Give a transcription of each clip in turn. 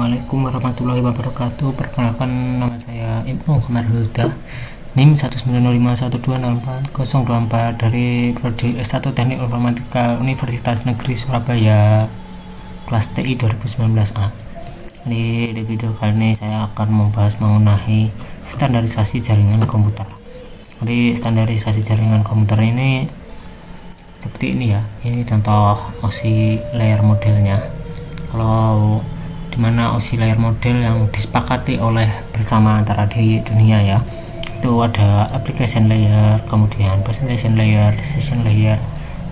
Assalamualaikum warahmatullahi wabarakatuh. Perkenalkan, nama saya Ibnu Komarhuda, NIM 19051204024 dari Prodi S1 Teknik Informatika Universitas Negeri Surabaya, kelas TI 2019A. Di video kali ini saya akan membahas mengenai standarisasi jaringan komputer. Jadi standarisasi jaringan komputer ini seperti ini ya. Ini contoh OSI layer modelnya. Kalau dimana OSI layer model yang disepakati oleh bersama antara di dunia ya, itu ada application layer, kemudian presentation layer, session layer,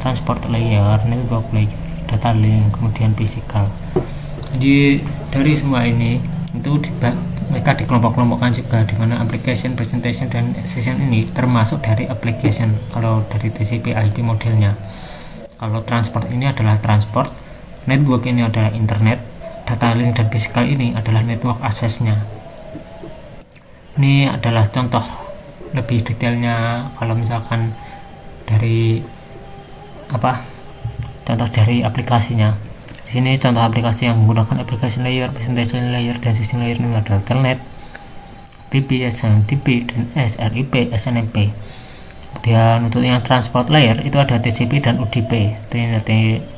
transport layer, network layer, data link, kemudian physical. Jadi dari semua ini itu mereka dikelompok-kelompokkan juga, dimana application, presentation, dan session ini termasuk dari application kalau dari TCP/IP modelnya. Kalau transport ini adalah transport, network ini adalah internet, data link dan physical ini adalah network aksesnya. Ini adalah contoh lebih detailnya kalau misalkan dari contoh dari aplikasinya. Di sini contoh aplikasi yang menggunakan application layer, presentation layer, dan session layer ini adalah Telnet, TP, SMTP, dan SRIP, SNMP. Kemudian untuk yang transport layer itu ada TCP dan UDP. Itu nanti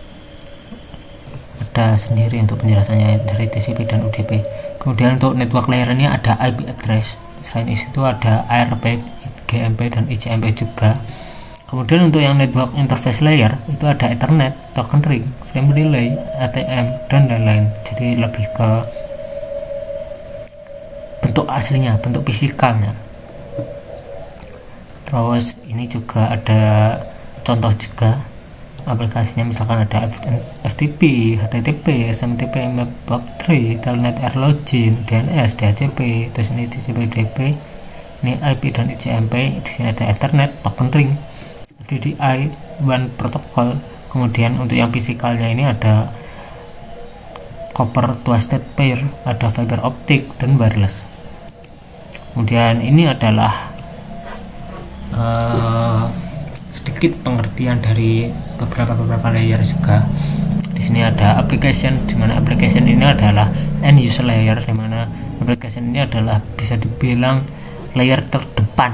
ada sendiri untuk penjelasannya dari TCP dan UDP. Kemudian untuk network layer ini ada IP address. Selain itu ada ARP, GMP, dan ICMP juga. Kemudian untuk yang network interface layer itu ada Ethernet, token ring, frame relay, ATM, dan lain-lain. Jadi lebih ke bentuk aslinya, bentuk fisikalnya. Terus ini juga ada contoh juga aplikasinya, misalkan ada FTP, HTTP, SMTP, MAP3, Telnet, AirLogin, DNS, DHCP, terus ini TCP, UDP, ini IP dan ICMP. Di sini ada Ethernet, token ring, FDDI, WAN protokol. Kemudian untuk yang fisikalnya ini ada copper twisted pair, ada fiber optic, dan wireless. Kemudian ini adalah sedikit pengertian dari beberapa layer juga. Di sini ada application, di mana application ini adalah end user layer, di mana application ini adalah bisa dibilang layer terdepan.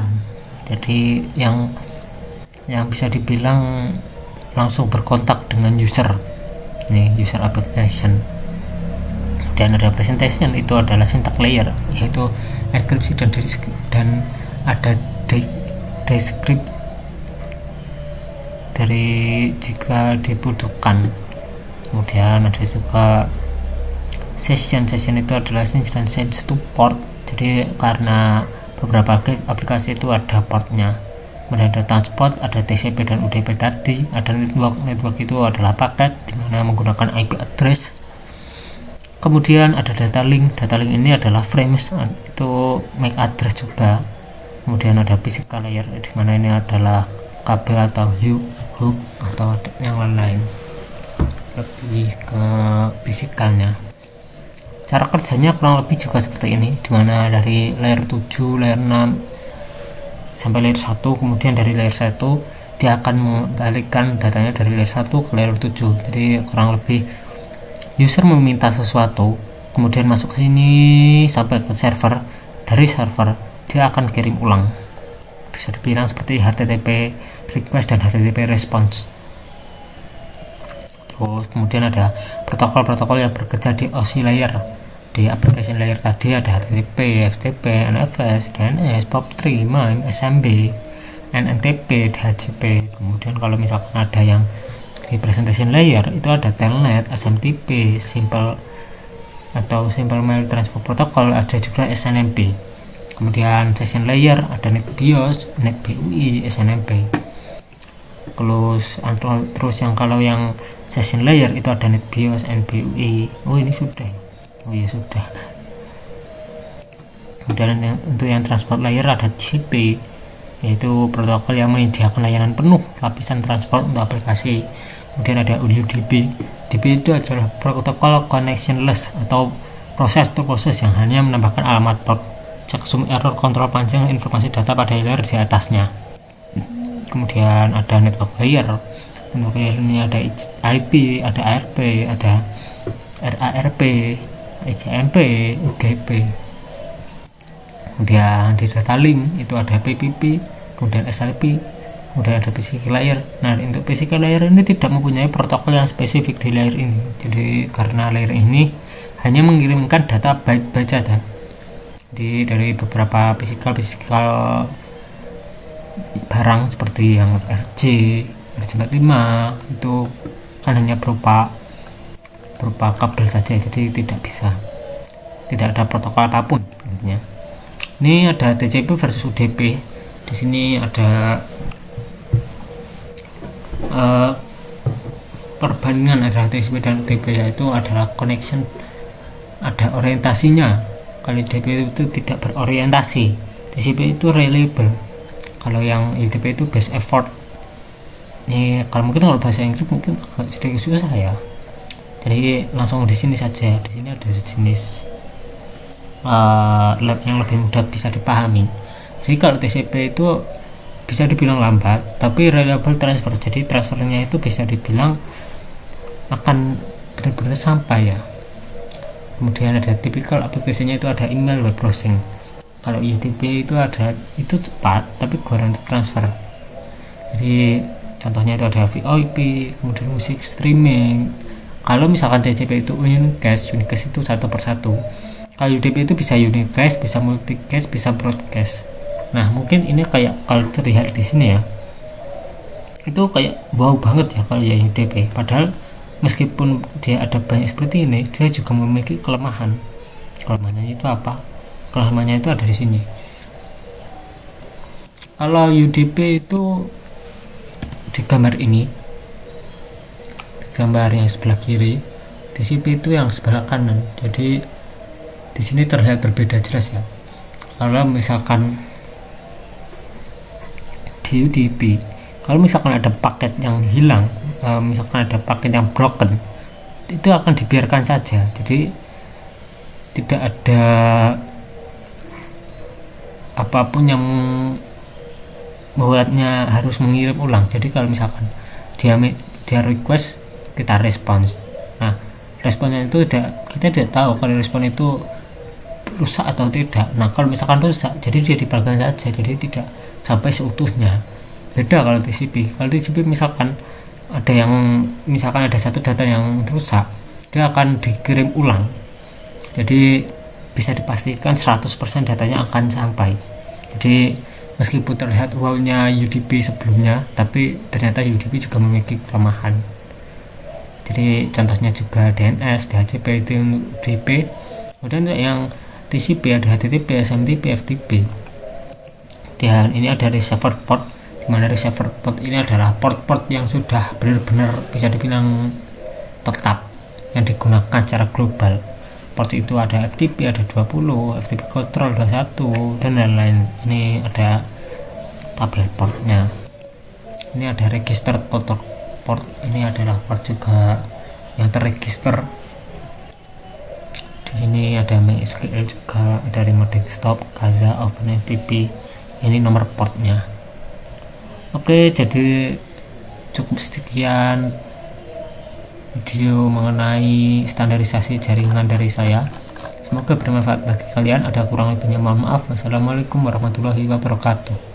Jadi yang bisa dibilang langsung berkontak dengan user. Nih, user application. Dan ada presentation, itu adalah syntax layer, yaitu enkripsi dan ada descript dari jika dibutuhkan. Kemudian ada juga session itu adalah session sense to port. Jadi karena beberapa aplikasi itu ada portnya. Kemudian ada transport, ada TCP dan UDP tadi, ada network itu adalah paket dimana menggunakan IP address. Kemudian ada data link ini adalah frames, itu MAC address juga. Kemudian ada physical layer, dimana ini adalah kabel atau hook atau yang lain-lain, lebih ke fisikalnya. Cara kerjanya kurang lebih juga seperti ini, dimana dari layer 7, layer 6 sampai layer 1, kemudian dari layer 1 dia akan mengembalikan datanya dari layer 1 ke layer 7. Jadi kurang lebih user meminta sesuatu, kemudian masuk ke sini sampai ke server, dari server dia akan kirim ulang. Bisa dibilang seperti HTTP request dan HTTP response. Terus kemudian ada protokol-protokol yang bekerja di OSI layer. Di application layer tadi ada HTTP, FTP, NFS, DNS, POP3, MIME, SMB, NNTP, DHCP. Kemudian kalau misalkan ada yang di presentation layer itu ada Telnet, SMTP, Simple Mail Transfer Protocol, ada juga SNMP. Kemudian session layer ada NetBIOS, NetBUI, SNMP. Terus yang kalau yang session layer itu ada NetBIOS, NBUI. Oh ini sudah. Oh iya sudah. Kemudian untuk yang transport layer ada TCP, yaitu protokol yang menyediakan layanan penuh lapisan transport untuk aplikasi. Kemudian ada UDP. UDP itu adalah protokol connectionless atau proses yang hanya menambahkan alamat port, checksum, error, kontrol panjang informasi data pada layer di atasnya. Kemudian ada network layer. Network layer ini ada IP, ada ARP, ada RARP, ICMP, UGP. Kemudian di data link itu ada PPP, kemudian SLP, kemudian ada physical layer. Nah, untuk physical layer ini tidak mempunyai protokol yang spesifik di layer ini. Jadi karena layer ini hanya mengirimkan data byte saja. Jadi dari beberapa physical barang seperti yang RJ45 itu kan hanya berupa kabel saja, jadi tidak ada protokol apapun intinya. Ini ada TCP versus UDP. Di sini ada perbandingan antara TCP dan UDP, yaitu adalah connection, ada orientasinya. Kalau UDP itu tidak berorientasi, TCP itu reliable. Kalau yang UDP itu best effort. Ini kalau bahasa Inggris mungkin agak sedikit susah ya. Jadi langsung di sini saja. Di sini ada sejenis yang lebih mudah bisa dipahami. Jadi kalau TCP itu bisa dibilang lambat tapi reliable transfer, jadi transfernya itu bisa dibilang akan benar-benar sampai ya. Kemudian ada typical aplikasinya itu ada email, web browsing. Kalau UDP itu cepat tapi guaranteed transfer. Jadi contohnya itu ada VoIP, kemudian musik streaming. Kalau misalkan TCP itu unicast itu satu persatu. Kalau UDP itu bisa unicast, bisa multicast, bisa broadcast. Nah, mungkin ini kayak kalau terlihat di sini ya, itu kayak wow banget ya kalau ya UDP. Padahal meskipun dia ada banyak seperti ini, dia juga memiliki kelemahan. Kelemahannya itu apa? Kelemahannya itu ada di sini. Kalau UDP itu di gambar ini, gambar yang sebelah kiri, TCP itu yang sebelah kanan. Jadi di sini terlihat berbeda jelas ya. Kalau misalkan di UDP, kalau misalkan ada paket yang hilang, misalkan ada paket yang broken, itu akan dibiarkan saja. Jadi tidak ada apapun yang membuatnya harus mengirim ulang. Jadi kalau misalkan dia request, kita respons. Nah, responnya itu kita tidak tahu kalau respon itu rusak atau tidak. Nah, kalau misalkan rusak, jadi dia dibiarkan saja, jadi tidak sampai seutuhnya. Beda kalau TCP. Kalau TCP misalkan ada satu data yang rusak, dia akan dikirim ulang. Jadi bisa dipastikan 100% datanya akan sampai. Jadi meskipun terlihat wownya UDP sebelumnya, tapi ternyata UDP juga memiliki kelemahan. Jadi contohnya juga DNS, DHCP itu UDP. Kemudian untuk yang TCP ada HTTP, SMTP, FTP. Dan ini ada receiver port, di mana receiver port ini adalah port-port yang sudah benar-benar bisa dibilang tetap yang digunakan secara global. Port itu ada FTP ada 20, FTP control 21 dan lain-lain. Ini ada tabel portnya. Ini ada register port. Ini adalah port juga yang terregister. Di sini ada MySQL juga, ada remote desktop, Kazaa, OpenFTP. Ini nomor portnya. Oke, jadi cukup sekian video mengenai standarisasi jaringan dari saya. Semoga bermanfaat bagi kalian. Ada kurang lebihnya mohon maaf. Wassalamualaikum warahmatullahi wabarakatuh.